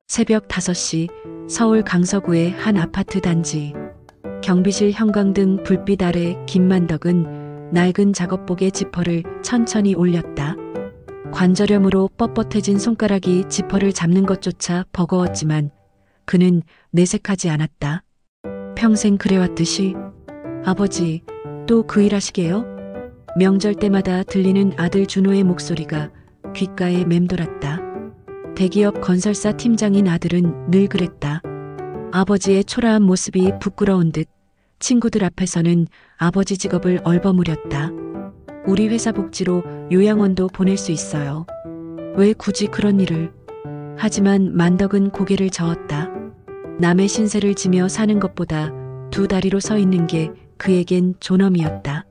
새벽 5시 서울 강서구의 한 아파트 단지. 경비실 형광등 불빛 아래 김만덕은 낡은 작업복의 지퍼를 천천히 올렸다. 관절염으로 뻣뻣해진 손가락이 지퍼를 잡는 것조차 버거웠지만 그는 내색하지 않았다. 평생 그래왔듯이. 아버지, 또 그 일 하시게요? 명절 때마다 들리는 아들 준호의 목소리가 귓가에 맴돌았다. 대기업 건설사 팀장인 아들은 늘 그랬다. 아버지의 초라한 모습이 부끄러운 듯 친구들 앞에서는 아버지 직업을 얼버무렸다. 우리 회사 복지로 요양원도 보낼 수 있어요. 왜 굳이 그런 일을? 하지만 만덕은 고개를 저었다. 남의 신세를 지며 사는 것보다 두 다리로 서 있는 게 그에겐 존엄이었다.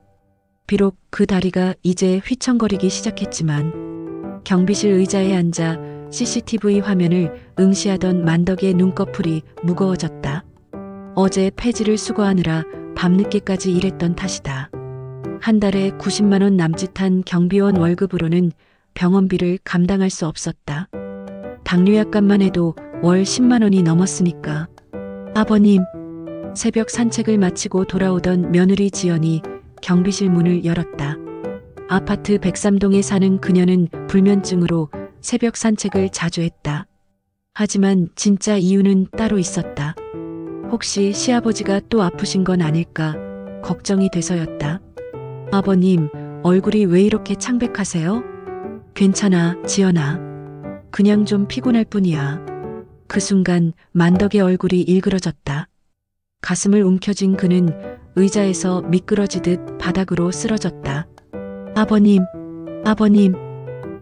비록 그 다리가 이제 휘청거리기 시작했지만 경비실 의자에 앉아 CCTV 화면을 응시하던 만덕의 눈꺼풀이 무거워졌다. 어제 폐지를 수거하느라 밤늦게까지 일했던 탓이다. 한 달에 90만 원 남짓한 경비원 월급으로는 병원비를 감당할 수 없었다. 당뇨약값만 해도 월 10만 원이 넘었으니까. 아버님, 새벽 산책을 마치고 돌아오던 며느리 지연이 경비실 문을 열었다. 아파트 103동에 사는 그녀는 불면증으로 새벽 산책을 자주 했다. 하지만 진짜 이유는 따로 있었다. 혹시 시아버지가 또 아프신 건 아닐까 걱정이 돼서였다. 아버님, 얼굴이 왜 이렇게 창백하세요? 괜찮아, 지연아. 그냥 좀 피곤할 뿐이야. 그 순간 만덕의 얼굴이 일그러졌다. 가슴을 움켜쥔 그는 의자에서 미끄러지듯 바닥으로 쓰러졌다. 아버님, 아버님.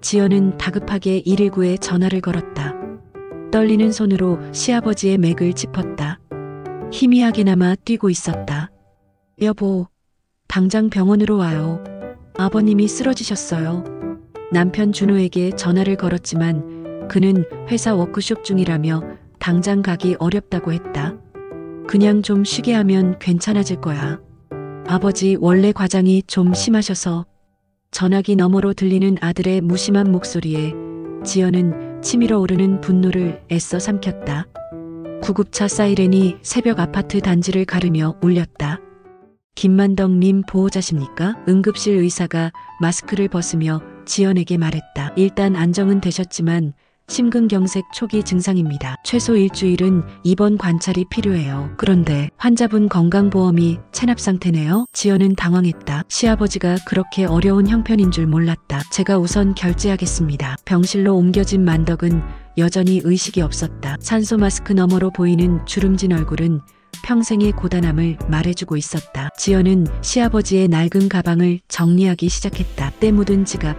지연은 다급하게 119에 전화를 걸었다. 떨리는 손으로 시아버지의 맥을 짚었다. 희미하게나마 뛰고 있었다. 여보, 당장 병원으로 와요. 아버님이 쓰러지셨어요. 남편 준호에게 전화를 걸었지만 그는 회사 워크숍 중이라며 당장 가기 어렵다고 했다. 그냥 좀 쉬게 하면 괜찮아질 거야. 아버지 원래 과장이 좀 심하셔서. 전화기 너머로 들리는 아들의 무심한 목소리에 지연은 치밀어 오르는 분노를 애써 삼켰다. 구급차 사이렌이 새벽 아파트 단지를 가르며 울렸다. 김만덕님 보호자십니까? 응급실 의사가 마스크를 벗으며 지연에게 말했다. 일단 안정은 되셨지만 심근경색 초기 증상입니다. 최소 일주일은 입원 관찰이 필요해요. 그런데 환자분 건강보험이 체납 상태네요. 지연은 당황했다. 시아버지가 그렇게 어려운 형편인 줄 몰랐다. 제가 우선 결제하겠습니다. 병실로 옮겨진 만덕은 여전히 의식이 없었다. 산소 마스크 너머로 보이는 주름진 얼굴은 평생의 고단함을 말해주고 있었다. 지연은 시아버지의 낡은 가방을 정리하기 시작했다. 때 묻은 지갑,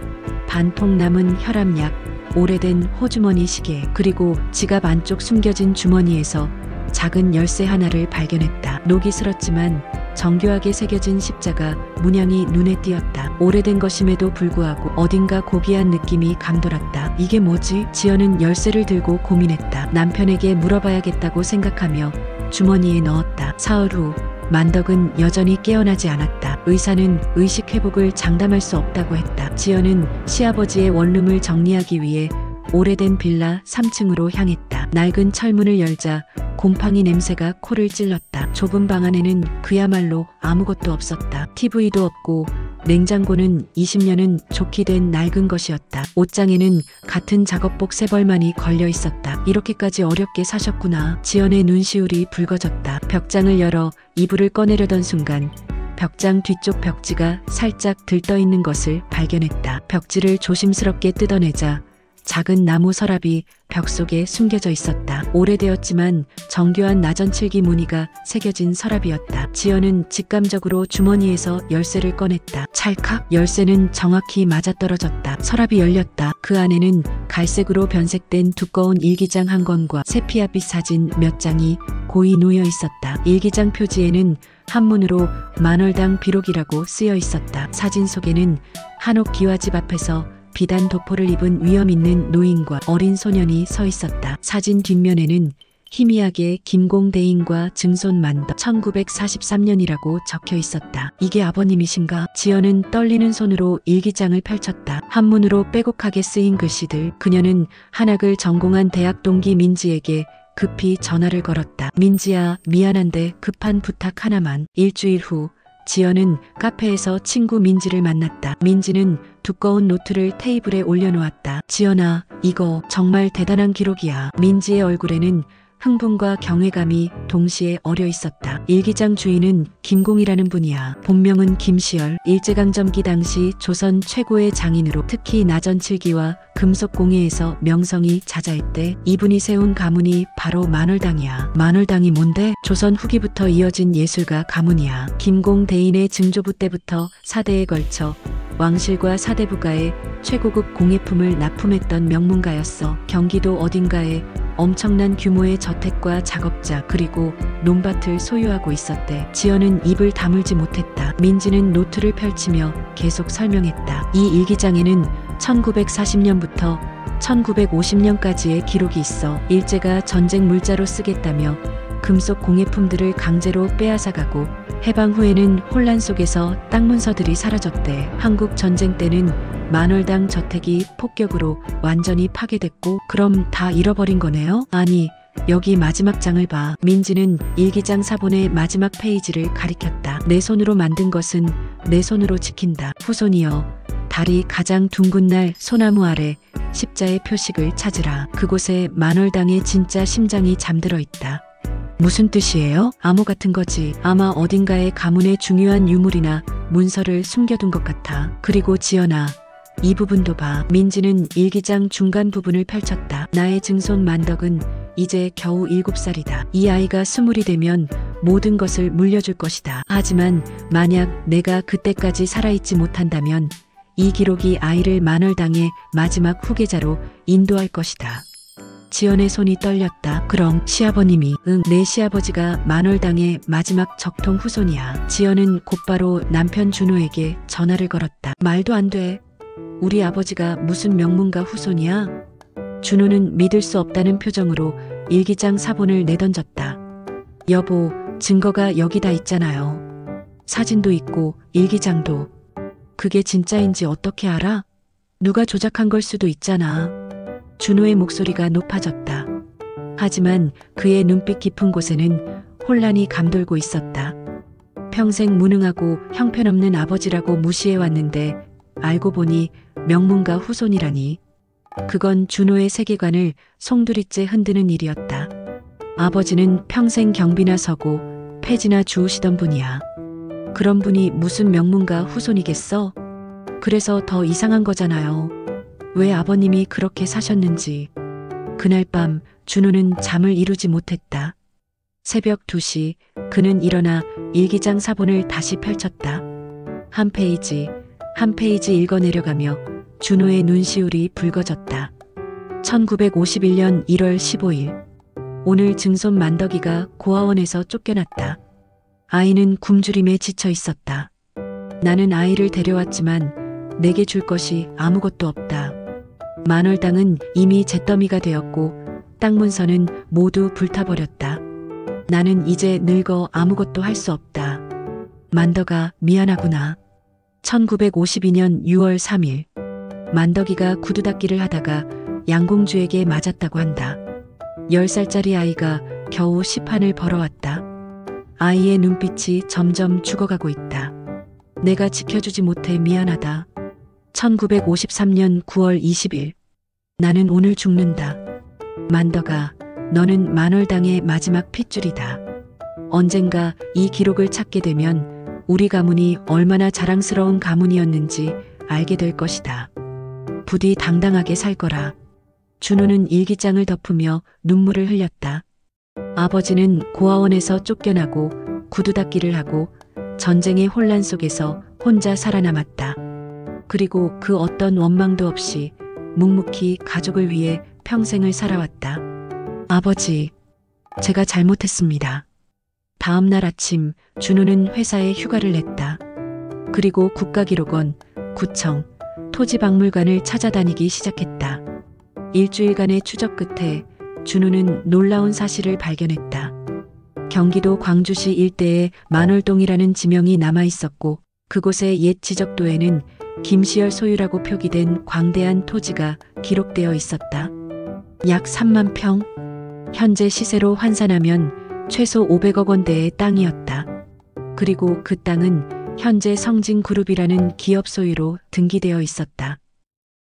반통 남은 혈압약, 오래된 호주머니 시계, 그리고 지갑 안쪽 숨겨진 주머니에서 작은 열쇠 하나를 발견했다. 녹이 슬었지만 정교하게 새겨진 십자가 문양이 눈에 띄었다. 오래된 것임에도 불구하고 어딘가 고귀한 느낌이 감돌았다. 이게 뭐지? 지연은 열쇠를 들고 고민했다. 남편에게 물어봐야겠다고 생각하며 주머니에 넣었다. 사흘 후 만덕은 여전히 깨어나지 않았다. 의사는 의식 회복을 장담할 수 없다고 했다. 지연은 시아버지의 원룸을 정리하기 위해 오래된 빌라 3층으로 향했다. 낡은 철문을 열자 곰팡이 냄새가 코를 찔렀다. 좁은 방 안에는 그야말로 아무것도 없었다. TV도 없고 냉장고는 20년은 좋게 된 낡은 것이었다. 옷장에는 같은 작업복 3벌만이 걸려 있었다. 이렇게까지 어렵게 사셨구나. 지연의 눈시울이 붉어졌다. 벽장을 열어 이불을 꺼내려던 순간 벽장 뒤쪽 벽지가 살짝 들떠있는 것을 발견했다. 벽지를 조심스럽게 뜯어내자 작은 나무 서랍이 벽 속에 숨겨져 있었다. 오래되었지만 정교한 나전칠기 무늬가 새겨진 서랍이었다. 지연은 직감적으로 주머니에서 열쇠를 꺼냈다. 찰칵! 열쇠는 정확히 맞아떨어졌다. 서랍이 열렸다. 그 안에는 갈색으로 변색된 두꺼운 일기장 한 권과 세피아빛 사진 몇 장이 고이 놓여 있었다. 일기장 표지에는 한문으로 만월당 비록이라고 쓰여 있었다. 사진 속에는 한옥 기와집 앞에서 비단 도포를 입은 위험 있는 노인과 어린 소년이 서 있었다. 사진 뒷면에는 희미하게 김공대인과 증손 만덕 1943년이라고 적혀 있었다. 이게 아버님이신가? 지연은 떨리는 손으로 일기장을 펼쳤다. 한문으로 빼곡하게 쓰인 글씨들. 그녀는 한학을 전공한 대학 동기 민지에게 급히 전화를 걸었다. 민지야, 미안한데 급한 부탁 하나만. 일주일 후 지연은 카페에서 친구 민지를 만났다. 민지는 두꺼운 노트를 테이블에 올려놓았다. 지연아, 이거 정말 대단한 기록이야. 민지의 얼굴에는 흥분과 경외감이 동시에 어려 있었다. 일기장 주인은 김공이라는 분이야. 본명은 김시열. 일제강점기 당시 조선 최고의 장인으로 특히 나전칠기와 금속공예에서 명성이 자자했대. 이분이 세운 가문이 바로 만월당이야. 만월당이 뭔데? 조선 후기부터 이어진 예술가 가문이야. 김공 대인의 증조부 때부터 4대에 걸쳐 왕실과 사대부가의 최고급 공예품을 납품했던 명문가였어. 경기도 어딘가에 엄청난 규모의 저택과 작업자 그리고 논밭을 소유하고 있었대. 지연은 입을 다물지 못했다. 민지는 노트를 펼치며 계속 설명했다. 이 일기장에는 1940년부터 1950년까지의 기록이 있어. 일제가 전쟁 물자로 쓰겠다며 금속 공예품들을 강제로 빼앗아가고 해방 후에는 혼란 속에서 땅 문서들이 사라졌대. 한국 전쟁 때는 만월당 저택이 폭격으로 완전히 파괴됐고 그럼 다 잃어버린 거네요? 아니, 여기 마지막 장을 봐. 민지는 일기장 사본의 마지막 페이지를 가리켰다. 내 손으로 만든 것은 내 손으로 지킨다. 후손이여, 달이 가장 둥근 날 소나무 아래 십자의 표식을 찾으라. 그곳에 만월당의 진짜 심장이 잠들어 있다. 무슨 뜻이에요? 암호 같은 거지. 아마 어딘가에 가문의 중요한 유물이나 문서를 숨겨둔 것 같아. 그리고 지연아, 이 부분도 봐. 민지는 일기장 중간 부분을 펼쳤다. 나의 증손 만덕은 이제 겨우 7살이다. 이 아이가 20이 되면 모든 것을 물려줄 것이다. 하지만 만약 내가 그때까지 살아있지 못한다면 이 기록이 아이를 만월당의 마지막 후계자로 인도할 것이다. 지연의 손이 떨렸다. 그럼 시아버님이? 응, 내 시아버지가 만월당의 마지막 적통 후손이야. 지연은 곧바로 남편 준호에게 전화를 걸었다. 말도 안 돼. 우리 아버지가 무슨 명문가 후손이야? 준호는 믿을 수 없다는 표정으로 일기장 사본을 내던졌다. 여보, 증거가 여기 다 있잖아요. 사진도 있고 일기장도. 그게 진짜인지 어떻게 알아? 누가 조작한 걸 수도 있잖아. 준호의 목소리가 높아졌다. 하지만 그의 눈빛 깊은 곳에는 혼란이 감돌고 있었다. 평생 무능하고 형편없는 아버지라고 무시해왔는데 알고 보니 명문가 후손이라니. 그건 준호의 세계관을 송두리째 흔드는 일이었다. 아버지는 평생 경비나 서고 폐지나 주우시던 분이야. 그런 분이 무슨 명문가 후손이겠어? 그래서 더 이상한 거잖아요. 왜 아버님이 그렇게 사셨는지. 그날 밤 준호는 잠을 이루지 못했다. 새벽 2시 그는 일어나 일기장 사본을 다시 펼쳤다. 한 페이지 한 페이지 읽어내려가며 준호의 눈시울이 붉어졌다. 1951년 1월 15일 오늘 증손 만덕이가 고아원에서 쫓겨났다. 아이는 굶주림에 지쳐 있었다. 나는 아이를 데려왔지만 내게 줄 것이 아무것도 없다. 만월당은 이미 잿더미가 되었고 땅 문서는 모두 불타버렸다. 나는 이제 늙어 아무것도 할 수 없다. 만덕아, 미안하구나. 1952년 6월 3일 만덕이가 구두 닦기를 하다가 양공주에게 맞았다고 한다. 10살짜리 아이가 겨우 시판을 벌어왔다. 아이의 눈빛이 점점 죽어가고 있다. 내가 지켜주지 못해 미안하다. 1953년 9월 20일 나는 오늘 죽는다. 만덕아, 너는 만월당의 마지막 핏줄이다. 언젠가 이 기록을 찾게 되면 우리 가문이 얼마나 자랑스러운 가문이었는지 알게 될 것이다. 부디 당당하게 살 거라. 준호는 일기장을 덮으며 눈물을 흘렸다. 아버지는 고아원에서 쫓겨나고 구두 닦기를 하고 전쟁의 혼란 속에서 혼자 살아남았다. 그리고 그 어떤 원망도 없이 묵묵히 가족을 위해 평생을 살아왔다. 아버지, 제가 잘못했습니다. 다음 날 아침 준호는 회사에 휴가를 냈다. 그리고 국가기록원, 구청, 토지박물관을 찾아다니기 시작했다. 일주일간의 추적 끝에 준호는 놀라운 사실을 발견했다. 경기도 광주시 일대에 만월동이라는 지명이 남아 있었고 그곳의 옛 지적도에는 김시열 소유라고 표기된 광대한 토지가 기록되어 있었다. 약 3만 평. 현재 시세로 환산하면 최소 500억 원대의 땅이었다. 그리고 그 땅은 현재 성진그룹이라는 기업 소유로 등기되어 있었다.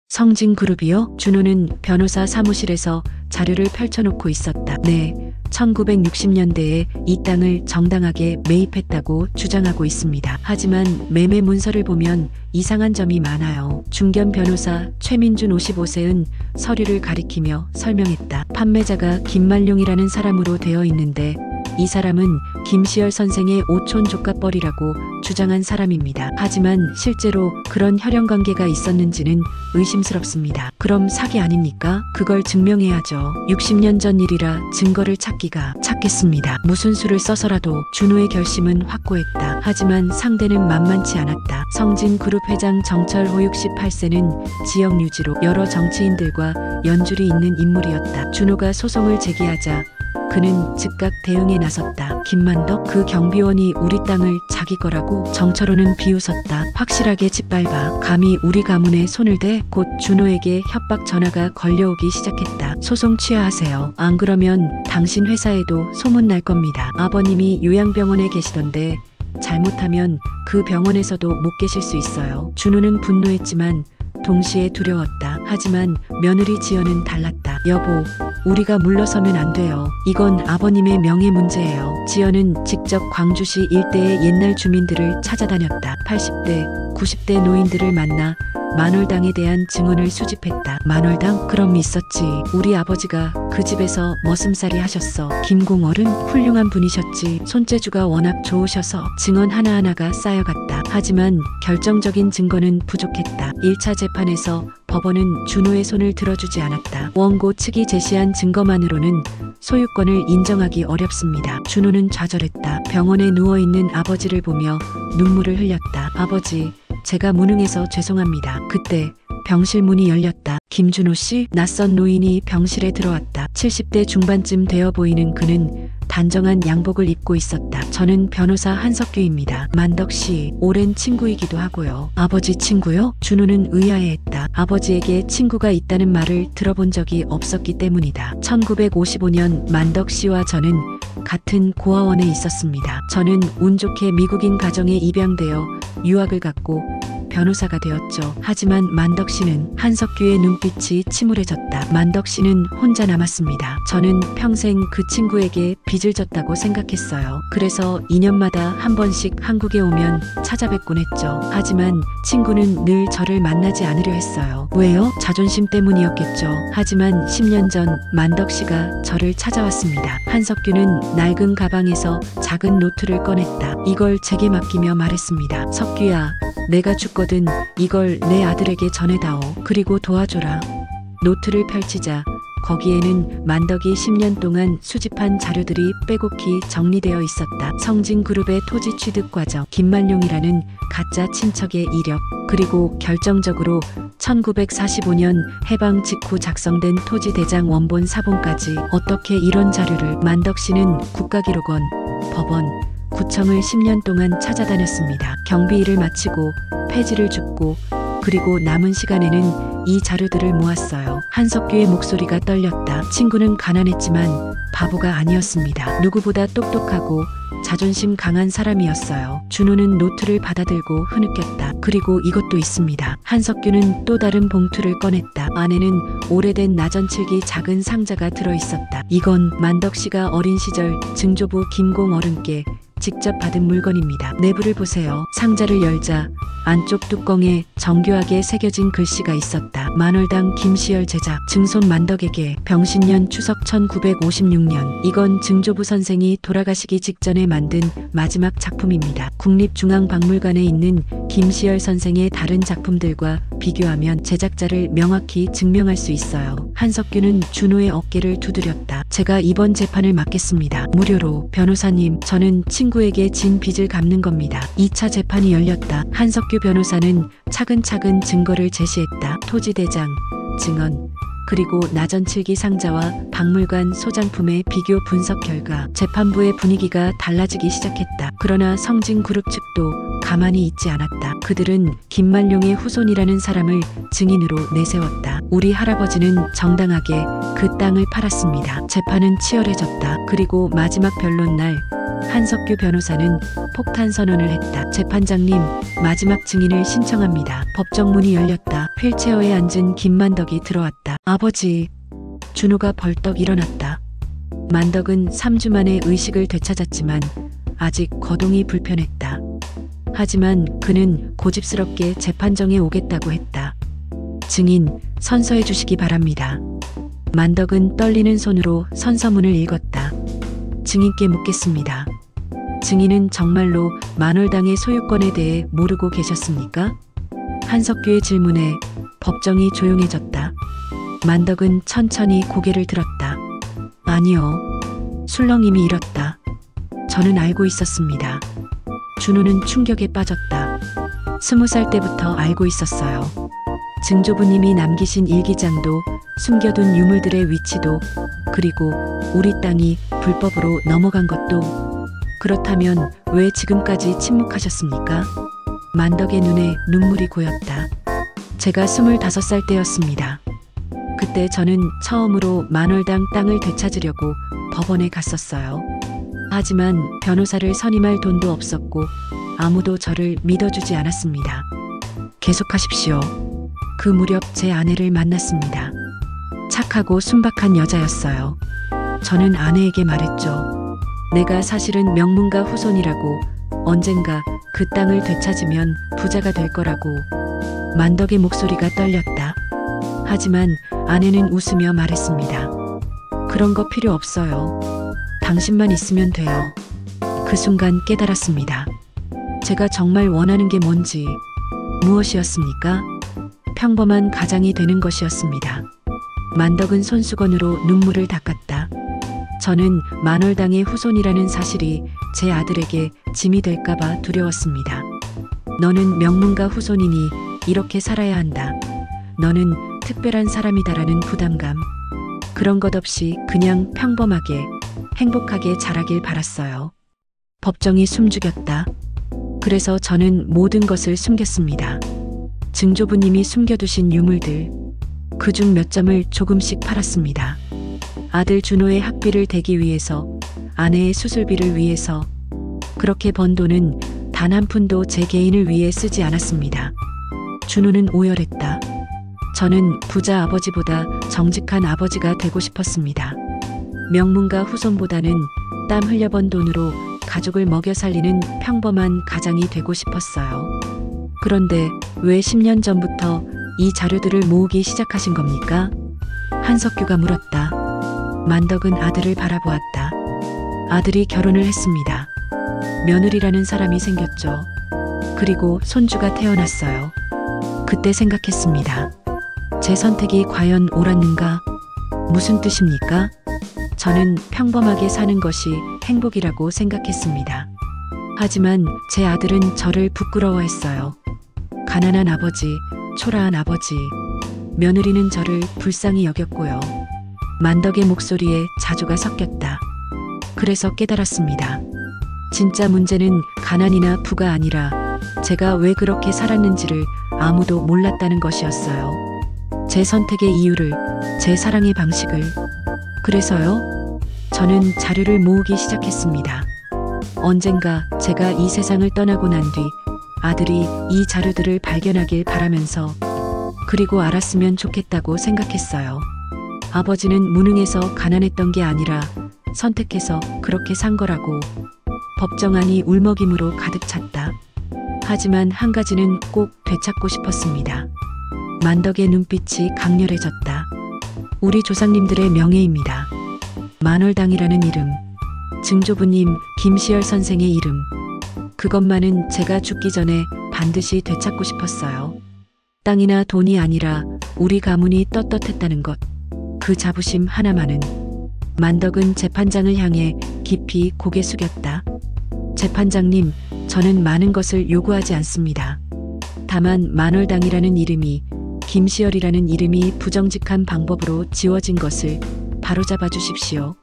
성진그룹이요? 준호는 변호사 사무실에서 자료를 펼쳐놓고 있었다. 네, 1960년대에 이 땅을 정당하게 매입했다고 주장하고 있습니다. 하지만 매매 문서를 보면 이상한 점이 많아요. 중견 변호사 최민준 55세은 서류를 가리키며 설명했다. 판매자가 김만룡이라는 사람으로 되어 있는데 이 사람은 김시열 선생의 오촌 조카뻘이라고 주장한 사람입니다. 하지만 실제로 그런 혈연관계가 있었는지는 의심스럽습니다. 그럼 사기 아닙니까? 그걸 증명해야죠. 60년 전 일이라 증거를 찾겠습니다. 무슨 수를 써서라도. 준호의 결심은 확고했다. 하지만 상대는 만만치 않았다. 성진그룹 회장 정철호 68세는 지역 유지로 여러 정치인들과 연줄이 있는 인물이었다. 준호가 소송을 제기하자 그는 즉각 대응에 나섰다. 김만덕? 그 경비원이 우리 땅을 자기 거라고? 정철호는 비웃었다. 확실하게 짓밟아. 감히 우리 가문에 손을 대? 곧 준호에게 협박 전화가 걸려오기 시작했다. 소송 취하하세요. 안 그러면 당신 회사에도 소문 날 겁니다. 아버님이 요양병원에 계시던데 잘못하면 그 병원에서도 못 계실 수 있어요. 준호는 분노했지만 동시에 두려웠다. 하지만 며느리 지연은 달랐다. 여보, 우리가 물러서면 안 돼요. 이건 아버님의 명예 문제예요. 지연은 직접 광주시 일대의 옛날 주민들을 찾아다녔다. 80대, 90대 노인들을 만나 만월당에 대한 증언을 수집했다. 만월당? 그럼 있었지. 우리 아버지가 그 집에서 머슴살이 하셨어. 김공월은 훌륭한 분이셨지. 손재주가 워낙 좋으셔서 증언 하나하나가 쌓여갔다. 하지만 결정적인 증거는 부족했다. 1차 재판에서 법원은 준호의 손을 들어주지 않았다. 원고 측이 제시한 증거만으로는 소유권을 인정하기 어렵습니다. 준호는 좌절했다. 병원에 누워있는 아버지를 보며 눈물을 흘렸다. 아버지, 제가 무능해서 죄송합니다. 그때 병실 문이 열렸다. 김준호 씨? 낯선 노인이 병실에 들어왔다. 70대 중반쯤 되어 보이는 그는 단정한 양복을 입고 있었다. 저는 변호사 한석규입니다. 만덕 씨, 오랜 친구이기도 하고요. 아버지 친구요? 준호는 의아해했다. 아버지에게 친구가 있다는 말을 들어본 적이 없었기 때문이다. 1955년 만덕 씨와 저는 같은 고아원에 있었습니다. 저는 운 좋게 미국인 가정에 입양되어 유학을 갔고 변호사가 되었죠. 하지만 만덕 씨는 한석규의 눈빛이 침울해졌다. 만덕 씨는 혼자 남았습니다. 저는 평생 그 친구에게 빚을 졌다고 생각했어요. 그래서 2년마다 한 번씩 한국에 오면 찾아뵙곤 했죠. 하지만 친구는 늘 저를 만나지 않으려 했어요. 왜요? 자존심 때문이었겠죠. 하지만 10년 전 만덕 씨가 저를 찾아왔습니다. 한석규는 낡은 가방에서 작은 노트를 꺼냈다. 이걸 제게 맡기며 말했습니다. 석규야, 내가 죽거든 이걸 내 아들에게 전해다오. 그리고 도와줘라. 노트를 펼치자 거기에는 만덕이 10년 동안 수집한 자료들이 빼곡히 정리되어 있었다. 성진그룹의 토지 취득 과정, 김만룡이라는 가짜 친척의 이력, 그리고 결정적으로 1945년 해방 직후 작성된 토지 대장 원본 사본까지. 어떻게 이런 자료를? 만덕 씨는 국가기록원, 법원, 구청을 10년 동안 찾아다녔습니다. 경비 일을 마치고 폐지를 줍고 그리고 남은 시간에는 이 자료들을 모았어요. 한석규의 목소리가 떨렸다. 친구는 가난했지만 바보가 아니었습니다. 누구보다 똑똑하고 자존심 강한 사람이었어요. 준호는 노트를 받아들고 흐느꼈다. 그리고 이것도 있습니다. 한석규는 또 다른 봉투를 꺼냈다. 안에는 오래된 나전칠기 작은 상자가 들어있었다. 이건 만덕 씨가 어린 시절 증조부 김공어른께 직접 받은 물건입니다. 내부를 보세요. 상자를 열자 안쪽 뚜껑에 정교하게 새겨진 글씨가 있었다. 만월당 김시열 제작, 증손 만덕에게, 병신년 추석 1956년. 이건 증조부 선생이 돌아가시기 직전에 만든 마지막 작품입니다. 국립중앙박물관에 있는 김시열 선생의 다른 작품들과 비교하면 제작자를 명확히 증명할 수 있어요. 한석규는 준호의 어깨를 두드렸다. 제가 이번 재판을 맡겠습니다. 무료로. 변호사님, 저는 친구에게 진 빚을 갚는 겁니다. 2차 재판이 열렸다. 한석규 변호사는 차근차근 증거를 제시했다. 토지 대장, 증언, 그리고 나전칠기 상자와 박물관 소장품의 비교 분석 결과 재판부의 분위기가 달라지기 시작했다. 그러나 성진그룹 측도 가만히 있지 않았다. 그들은 김만룡의 후손이라는 사람을 증인으로 내세웠다. 우리 할아버지는 정당하게 그 땅을 팔았습니다. 재판은 치열해졌다. 그리고 마지막 변론 날 한석규 변호사는 폭탄 선언을 했다. 재판장님, 마지막 증인을 신청합니다. 법정 문이 열렸다. 휠체어에 앉은 김만덕이 들어왔다. 아버지. 준호가 벌떡 일어났다. 만덕은 3주 만에 의식을 되찾았지만 아직 거동이 불편했다. 하지만 그는 고집스럽게 재판정에 오겠다고 했다. 증인, 선서해 주시기 바랍니다. 만덕은 떨리는 손으로 선서문을 읽었다. 증인께 묻겠습니다. 증인은 정말로 만월당의 소유권에 대해 모르고 계셨습니까? 한석규의 질문에 법정이 조용해졌다. 만덕은 천천히 고개를 들었다. 아니요. 술렁임이 일었다. 저는 알고 있었습니다. 준호는 충격에 빠졌다. 20살 때부터 알고 있었어요. 증조부님이 남기신 일기장도, 숨겨둔 유물들의 위치도, 그리고 우리 땅이 불법으로 넘어간 것도. 그렇다면 왜 지금까지 침묵하셨습니까? 만덕의 눈에 눈물이 고였다. 제가 25살 때였습니다. 그때 저는 처음으로 만월당 땅을 되찾으려고 법원에 갔었어요. 하지만 변호사를 선임할 돈도 없었고 아무도 저를 믿어주지 않았습니다. 계속하십시오. 그 무렵 제 아내를 만났습니다. 착하고 순박한 여자였어요. 저는 아내에게 말했죠. 내가 사실은 명문가 후손이라고, 언젠가 그 땅을 되찾으면 부자가 될 거라고. 만덕의 목소리가 떨렸다. 하지만 아내는 웃으며 말했습니다. 그런 거 필요 없어요. 당신만 있으면 돼요. 그 순간 깨달았습니다. 제가 정말 원하는 게 뭔지. 무엇이었습니까? 평범한 가장이 되는 것이었습니다. 만덕은 손수건으로 눈물을 닦았다. 저는 만월당의 후손이라는 사실이 제 아들에게 짐이 될까봐 두려웠습니다. 너는 명문가 후손이니 이렇게 살아야 한다. 너는 특별한 사람이다라는 부담감. 그런 것 없이 그냥 평범하게, 행복하게 자라길 바랐어요. 법정이 숨죽였다. 그래서 저는 모든 것을 숨겼습니다. 증조부님이 숨겨두신 유물들, 그중 몇 점을 조금씩 팔았습니다. 아들 준호의 학비를 대기 위해서, 아내의 수술비를 위해서. 그렇게 번 돈은 단 한 푼도 제 개인을 위해 쓰지 않았습니다. 준호는 오열했다. 저는 부자 아버지보다 정직한 아버지가 되고 싶었습니다. 명문가 후손보다는 땀 흘려번 돈으로 가족을 먹여 살리는 평범한 가장이 되고 싶었어요. 그런데 왜 10년 전부터 이 자료들을 모으기 시작하신 겁니까? 한석규가 물었다. 만덕은 아들을 바라보았다. 아들이 결혼을 했습니다. 며느리라는 사람이 생겼죠. 그리고 손주가 태어났어요. 그때 생각했습니다. 제 선택이 과연 옳았는가? 무슨 뜻입니까? 저는 평범하게 사는 것이 행복이라고 생각했습니다. 하지만 제 아들은 저를 부끄러워했어요. 가난한 아버지, 초라한 아버지. 며느리는 저를 불쌍히 여겼고요. 만덕의 목소리에 자주가 섞였다. 그래서 깨달았습니다. 진짜 문제는 가난이나 부가 아니라 제가 왜 그렇게 살았는지를 아무도 몰랐다는 것이었어요. 제 선택의 이유를, 제 사랑의 방식을. 그래서요? 저는 자료를 모으기 시작했습니다. 언젠가 제가 이 세상을 떠나고 난 뒤 아들이 이 자료들을 발견하길 바라면서, 그리고 알았으면 좋겠다고 생각했어요. 아버지는 무능해서 가난했던 게 아니라 선택해서 그렇게 산 거라고. 법정 안이 울먹임으로 가득 찼다. 하지만 한 가지는 꼭 되찾고 싶었습니다. 만덕의 눈빛이 강렬해졌다. 우리 조상님들의 명예입니다. 만월당이라는 이름, 증조부님 김시열 선생의 이름. 그것만은 제가 죽기 전에 반드시 되찾고 싶었어요. 땅이나 돈이 아니라 우리 가문이 떳떳했다는 것. 그 자부심 하나만은. 만덕은 재판장을 향해 깊이 고개 숙였다. 재판장님, 저는 많은 것을 요구하지 않습니다. 다만 만월당이라는 이름이 김시열이라는 이름이 부정직한 방법으로 지워진 것을 바로잡아 주십시오.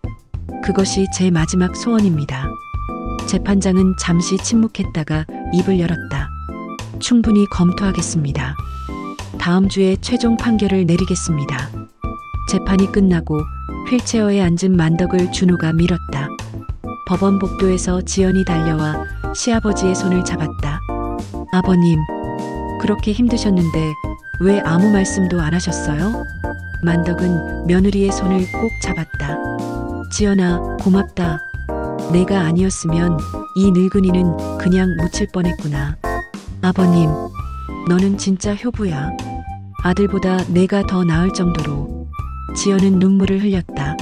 그것이 제 마지막 소원입니다. 재판장은 잠시 침묵했다가 입을 열었다. 충분히 검토하겠습니다. 다음 주에 최종 판결을 내리겠습니다. 재판이 끝나고 휠체어에 앉은 만덕을 준호가 밀었다. 법원 복도에서 지연이 달려와 시아버지의 손을 잡았다. 아버님, 그렇게 힘드셨는데 왜 아무 말씀도 안 하셨어요? 만덕은 며느리의 손을 꼭 잡았다. 지연아, 고맙다. 내가 아니었으면 이 늙은이는 그냥 묻힐 뻔했구나. 아버님, 너는 진짜 효부야. 아들보다 내가 더 나을 정도로. 지연은 눈물을 흘렸다.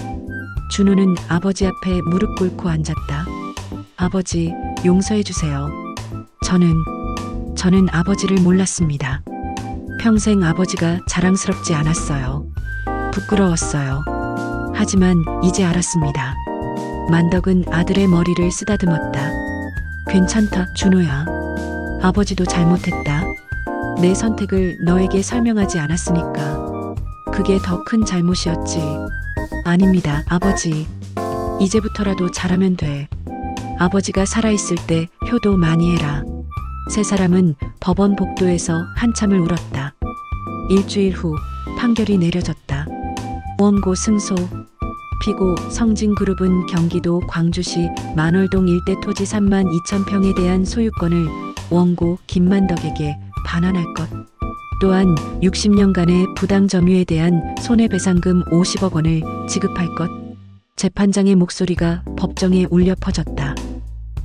준호는 아버지 앞에 무릎 꿇고 앉았다. 아버지, 용서해 주세요. 저는 아버지를 몰랐습니다. 평생 아버지가 자랑스럽지 않았어요. 부끄러웠어요. 하지만 이제 알았습니다. 만덕은 아들의 머리를 쓰다듬었다. 괜찮다, 준호야. 아버지도 잘못했다. 내 선택을 너에게 설명하지 않았으니까. 그게 더 큰 잘못이었지. 아닙니다, 아버지. 이제부터라도 잘하면 돼. 아버지가 살아있을 때 효도 많이 해라. 세 사람은 법원 복도에서 한참을 울었다. 일주일 후 판결이 내려졌다. 원고 승소. 피고 성진그룹은 경기도 광주시 만월동 일대 토지 3만 2천 평에 대한 소유권을 원고 김만덕에게 반환할 것. 또한 60년간의 부당 점유에 대한 손해배상금 50억 원을 지급할 것. 재판장의 목소리가 법정에 울려 퍼졌다.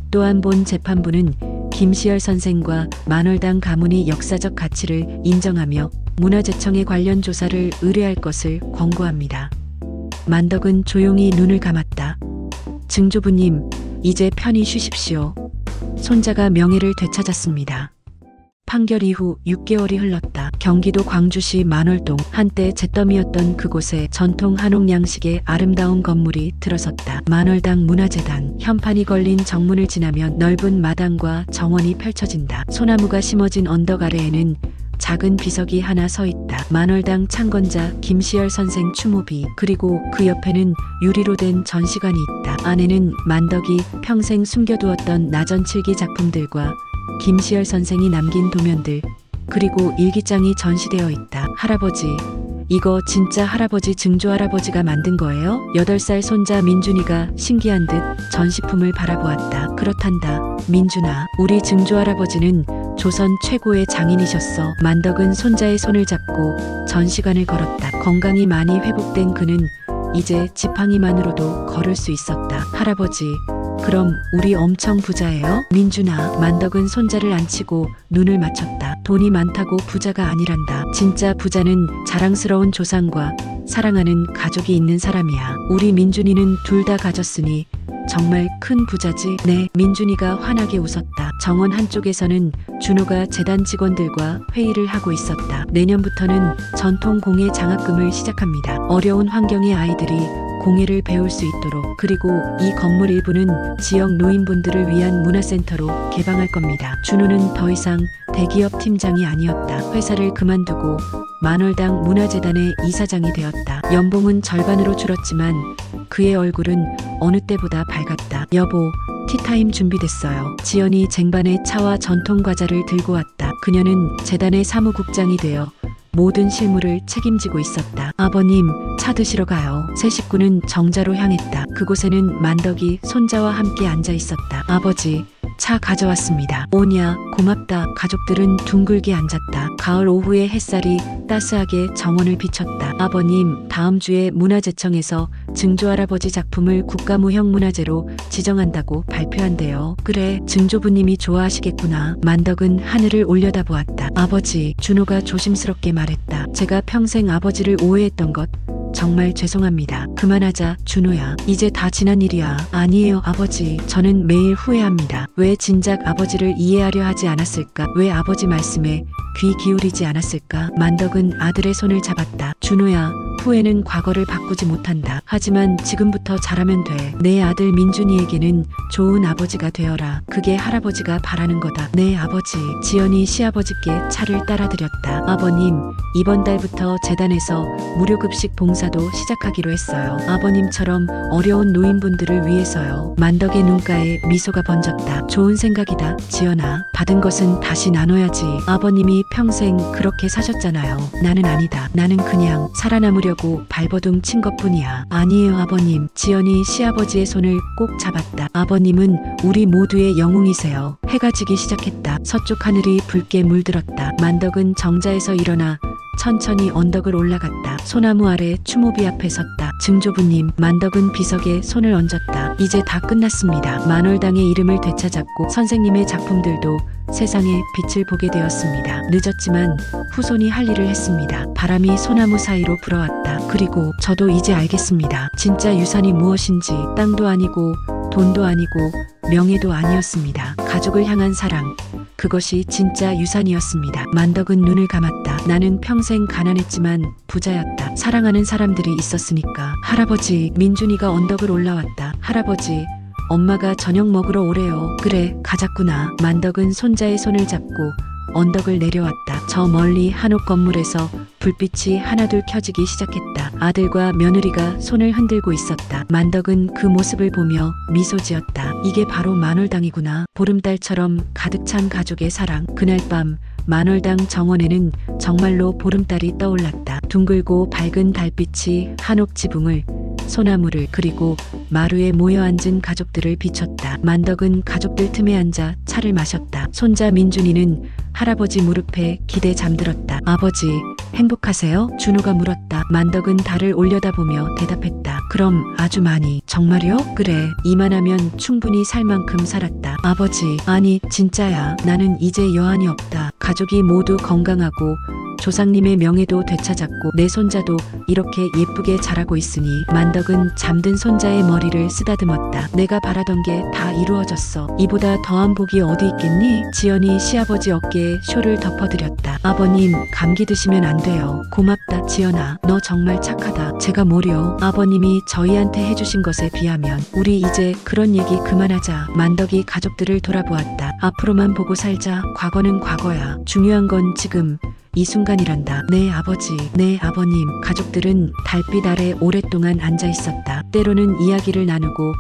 또 한 번 재판부는 김시열 선생과 만월당 가문이 역사적 가치를 인정하며 문화재청에 관련 조사를 의뢰할 것을 권고합니다. 만덕은 조용히 눈을 감았다. 증조부님, 이제 편히 쉬십시오. 손자가 명예를 되찾았습니다. 판결 이후 6개월이 흘렀다. 경기도 광주시 만월동, 한때 잿더미였던 그곳에 전통 한옥 양식의 아름다운 건물이 들어섰다. 만월당 문화재단. 현판이 걸린 정문을 지나면 넓은 마당과 정원이 펼쳐진다. 소나무가 심어진 언덕 아래에는 작은 비석이 하나 서 있다. 만월당 창건자 김시열 선생 추모비. 그리고 그 옆에는 유리로 된 전시관이 있다. 안에는 만덕이 평생 숨겨두었던 나전칠기 작품들과 김시열 선생이 남긴 도면들, 그리고 일기장이 전시되어 있다. 할아버지, 이거 진짜 할아버지 증조할아버지가 만든 거예요? 8살 손자 민준이가 신기한 듯 전시품을 바라보았다. 그렇단다. 민준아, 우리 증조할아버지는 조선 최고의 장인이셨어. 만덕은 손자의 손을 잡고 전시관을 걸었다. 건강이 많이 회복된 그는 이제 지팡이만으로도 걸을 수 있었다. 할아버지, 그럼 우리 엄청 부자예요? 민준아, 만덕은 손자를 안치고 눈을 맞췄다. 돈이 많다고 부자가 아니란다. 진짜 부자는 자랑스러운 조상과 사랑하는 가족이 있는 사람이야. 우리 민준이는 둘 다 가졌으니 정말 큰 부자지. 네, 민준이가 환하게 웃었다. 정원 한쪽에서는 준호가 재단 직원들과 회의를 하고 있었다. 내년부터는 전통 공예 장학금을 시작합니다. 어려운 환경의 아이들이 공예를 배울 수 있도록. 그리고 이 건물 일부는 지역 노인분들을 위한 문화센터로 개방할 겁니다. 준호는 더 이상 대기업 팀장이 아니었다. 회사를 그만두고 만월당 문화재단의 이사장이 되었다. 연봉은 절반으로 줄었지만 그의 얼굴은 어느 때보다 밝았다. 여보, 티타임 준비됐어요. 지연이 쟁반에 차와 전통 과자를 들고 왔다. 그녀는 재단의 사무국장이 되어 모든 실무를 책임지고 있었다. 아버님, 차 드시러 가요. 세 식구는 정자로 향했다. 그곳에는 만덕이 손자와 함께 앉아 있었다. 아버지, 차 가져왔습니다. 오냐, 고맙다. 가족들은 둥글게 앉았다. 가을 오후의 햇살이 따스하게 정원을 비췄다. 아버님, 다음 주에 문화재청에서 증조할아버지 작품을 국가무형문화재로 지정한다고 발표한대요. 그래, 증조부님이 좋아하시겠구나. 만덕은 하늘을 올려다보았다. 아버지, 준호가 조심스럽게 말했다. 제가 평생 아버지를 오해했던 것 정말 죄송합니다. 그만하자, 준호야. 이제 다 지난 일이야. 아니에요, 아버지. 저는 매일 후회합니다. 왜 진작 아버지를 이해하려 하지 않았을까? 왜 아버지 말씀에 귀 기울이지 않았을까? 만덕은 아들의 손을 잡았다. 준호야, 후회는 과거를 바꾸지 못한다. 하지만 지금부터 잘하면 돼. 내 아들 민준이에게는 좋은 아버지가 되어라. 그게 할아버지가 바라는 거다. 네 아버지. 지연이 시아버지께 차를 따라드렸다. 아버님, 이번 달부터 재단에서 무료급식 봉사도 시작하기로 했어요. 아버님처럼 어려운 노인분들을 위해서요. 만덕의 눈가에 미소가 번졌다. 좋은 생각이다, 지연아. 받은 것은 다시 나눠야지. 아버님이 평생 그렇게 사셨잖아요. 나는 아니다. 나는 그냥 살아남으려고 발버둥 친 것뿐이야. 아니에요 아버님. 지연이 시아버지의 손을 꼭 잡았다. 아버님은 우리 모두의 영웅이세요. 해가 지기 시작했다. 서쪽 하늘이 붉게 물들었다. 만덕은 정자에서 일어나 천천히 언덕을 올라갔다. 소나무 아래 추모비 앞에 섰다. 증조부님. 만덕은 비석에 손을 얹었다. 이제 다 끝났습니다. 만월당의 이름을 되찾았고 선생님의 작품들도 세상에 빛을 보게 되었습니다. 늦었지만 후손이 할 일을 했습니다. 바람이 소나무 사이로 불어왔다. 그리고 저도 이제 알겠습니다. 진짜 유산이 무엇인지. 땅도 아니고 돈도 아니고 명예도 아니었습니다. 가족을 향한 사랑. 그것이 진짜 유산이었습니다. 만덕은 눈을 감았다. 나는 평생 가난했지만 부자였다. 사랑하는 사람들이 있었으니까. 할아버지. 민준이가 언덕을 올라왔다. 할아버지, 엄마가 저녁 먹으러 오래요. 그래, 가자꾸나. 만덕은 손자의 손을 잡고 언덕을 내려왔다. 저 멀리 한옥 건물에서 불빛이 하나둘 켜지기 시작했다. 아들과 며느리가 손을 흔들고 있었다. 만덕은 그 모습을 보며 미소 지었다. 이게 바로 만월당이구나. 보름달처럼 가득 찬 가족의 사랑. 그날 밤 만월당 정원에는 정말로 보름달이 떠올랐다. 둥글고 밝은 달빛이 한옥 지붕을, 소나무를, 그리고 마루에 모여 앉은 가족들을 비췄다. 만덕은 가족들 틈에 앉아 차를 마셨다. 손자 민준이는 할아버지 무릎에 기대 잠들었다. 아버지, 행복하세요? 준호가 물었다. 만덕은 달을 올려다보며 대답했다. 그럼 아주 많이. 정말요? 그래, 이만하면 충분히 살 만큼 살았다. 아버지, 아니 진짜야. 나는 이제 여한이 없다. 가족이 모두 건강하고 조상님의 명예도 되찾았고 내 손자도 이렇게 예쁘게 자라고 있으니. 만덕은 잠든 손자의 머리를 쓰다듬었다. 내가 바라던 게 다 이루어졌어. 이보다 더한 복이 어디 있겠니? 지연이 시아버지 어깨에 쇼를 덮어드렸다. 아버님, 감기 드시면 안 돼요. 고맙다 지연아. 너 정말 착하다. 제가 뭐려. 아버님이 저희한테 해주신 것에 비하면. 우리 이제 그런 얘기 그만하자. 만덕이 가족들을 돌아보았다. 앞으로만 보고 살자. 과거는 과거야. 중요한 건 지금 이 순간이란다. 네 아버지, 네 아버님. 가족들은 달빛 아래 오랫동안 앉아 있었다. 때로는 이야기를 나누고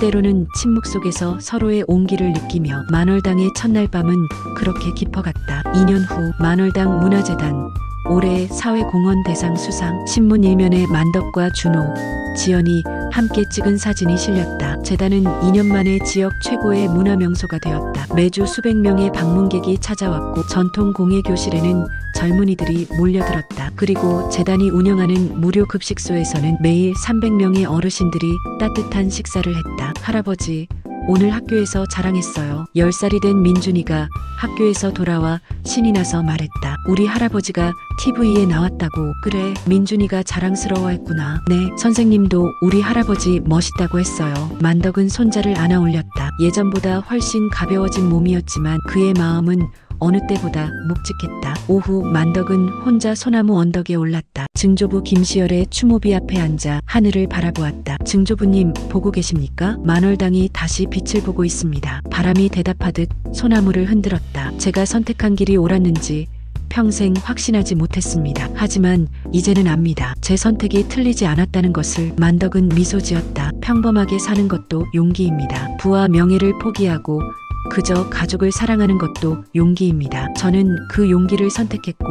때로는 침묵 속에서 서로의 온기를 느끼며. 만월당의 첫날 밤은 그렇게 깊어갔다. 2년 후 만월당 문화재단 올해의 사회공헌 대상 수상. 신문 일면에 만덕과 준호, 지연이 함께 찍은 사진이 실렸다. 재단은 2년 만에 지역 최고의 문화명소가 되었다. 매주 수백 명의 방문객이 찾아왔고 전통 공예 교실에는 젊은이들이 몰려들었다. 그리고 재단이 운영하는 무료 급식소에서는 매일 300명의 어르신들이 따뜻한 식사를 했다. 할아버지, 오늘 학교에서 자랑했어요. 10살이 된 민준이가 학교에서 돌아와 신이 나서 말했다. 우리 할아버지가 TV에 나왔다고. 그래, 민준이가 자랑스러워했구나. 네, 선생님도 우리 할아버지 멋있다고 했어요. 만덕은 손자를 안아 올렸다. 예전보다 훨씬 가벼워진 몸이었지만 그의 마음은 어느 때보다 묵직했다. 오후 만덕은 혼자 소나무 언덕에 올랐다. 증조부 김시열의 추모비 앞에 앉아 하늘을 바라보았다. 증조부님, 보고 계십니까? 만월당이 다시 빛을 보고 있습니다. 바람이 대답하듯 소나무를 흔들었다. 제가 선택한 길이 옳았는지 평생 확신하지 못했습니다. 하지만 이제는 압니다. 제 선택이 틀리지 않았다는 것을. 만덕은 미소 지었다. 평범하게 사는 것도 용기입니다. 부와 명예를 포기하고 그저 가족을 사랑하는 것도 용기입니다. 저는 그 용기를 선택했고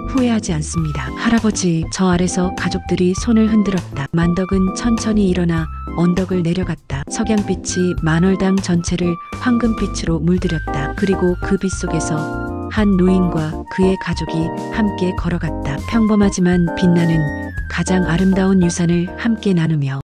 후회하지 않습니다. 할아버지. 저 아래서 가족들이 손을 흔들었다. 만덕은 천천히 일어나 언덕을 내려갔다. 석양빛이 만월당 전체를 황금빛으로 물들였다. 그리고 그 빛 속에서 한 노인과 그의 가족이 함께 걸어갔다. 평범하지만 빛나는 가장 아름다운 유산을 함께 나누며.